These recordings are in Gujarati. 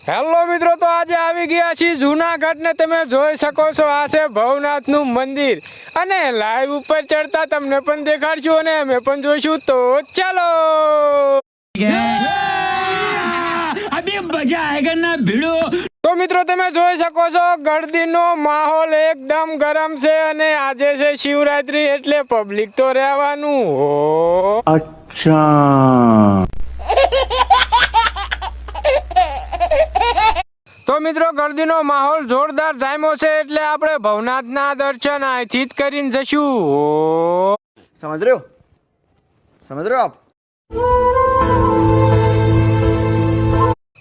હેલો મિત્રો, તો આજે આવી ગયા છીએ જૂનાગઢ ને તમે જોઈ શકો છો આ છે ભવનાથનું મંદિર અને લાઈવ ઉપર ચડતા તમને પણ દેખાડશું અને અમે પણ જોઈશું, તો ચાલો અભી મજા આયેગા ના ભીડો। તો મિત્રો તમે જોઈ શકો છો ગરદીનો માહોલ એકદમ ગરમ છે અને આજે છે શિવરાત્રી એટલે પબ્લિક તો રહેવાનું હો। અચ્છા, તો મિત્રો ગરદીનો માહોલ જોરદાર જામ્યો છે એટલે આપણે ભવનાથના દર્શન અહીંથી જ કરીને જશું। समझ रहे हो आप?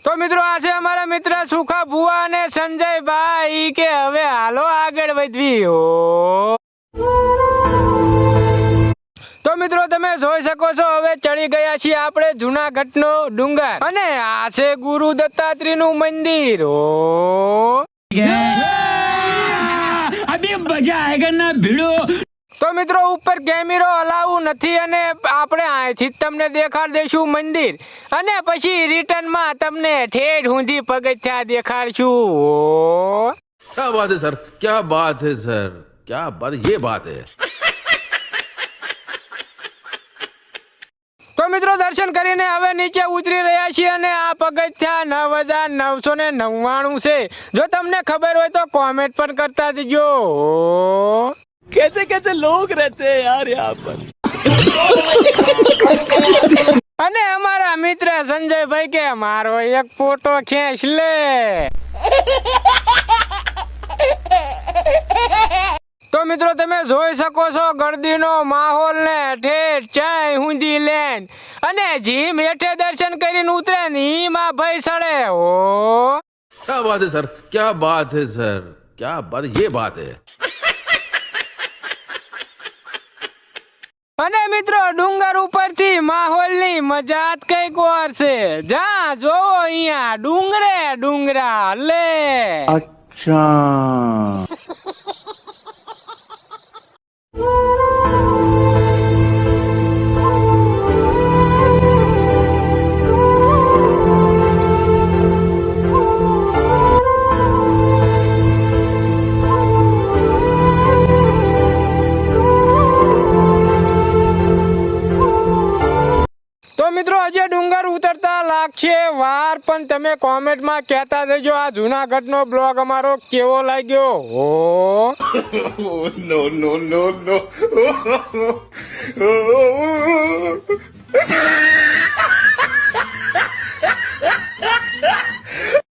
તો મિત્રો આ છે અમારા મિત્ર સુખા ભુવા અને સંજયભાઈ કે હવે હાલો આગળ વધવી હો। તો મિત્રો તમે જોઈ શકો છો હવે ચડી ગયા છીએ આપણે જૂનાગઢનો ડુંગર અને આ છે ગુરુ દત્તાત્રેયનું મંદિર હો। અભી મજા આયેગા ના ભીડો। તો મિત્રો ઉપર કેમેરો અલાવું નથી અને આપણે અહીંથી જ તમને દેખાડ દઈશું મંદિર અને પછી રિટર્નમાં તમને ઠેઠ ઊંધી પગથિયા દેખાડશું। क्या बात है सर, क्या बात है सर, क्या बात, ये बात है। તો મિત્રો દર્શન કરીને હવે નીચે ઉતરી રહ્યા છીએ અને આ પગથિયા 9999 છે। જો તમને ખબર હોય તો કોમેન્ટ પણ કરતા દેજો। कैसे कैसे लोग रहते हैं यार यहाँ पर। અને અમારા મિત્ર સંજયભાઈ કે મારો એક ફોટો ખેંચ લે। તો મિત્રો તમે જોઈ શકો છો ગરદીનો માહોલ ને ઠેઠ ચાય ઊંધી લેન અને જીમ હેઠે દર્શન કરીને ઉતરે ને ઈમાં ભાઈ સડે હો। क्या बात है सर, क्या बात है सर, क्या बात, ये बात है। અને મિત્રો ડુંગર ઉપરથી માહોલની મજા જ કઈક ઓર છે। જા જોવો અહીંયા ડુંગરે ડુંગરા લે। अच्छा, તો મિત્રો હજી ડુંગર ઉતરતા લાગશે વાર પણ તમે કોમેન્ટમાં કહેતા દેજો આ જૂનાગઢનો બ્લોગ અમારો કેવો લાગ્યો હો। No no no no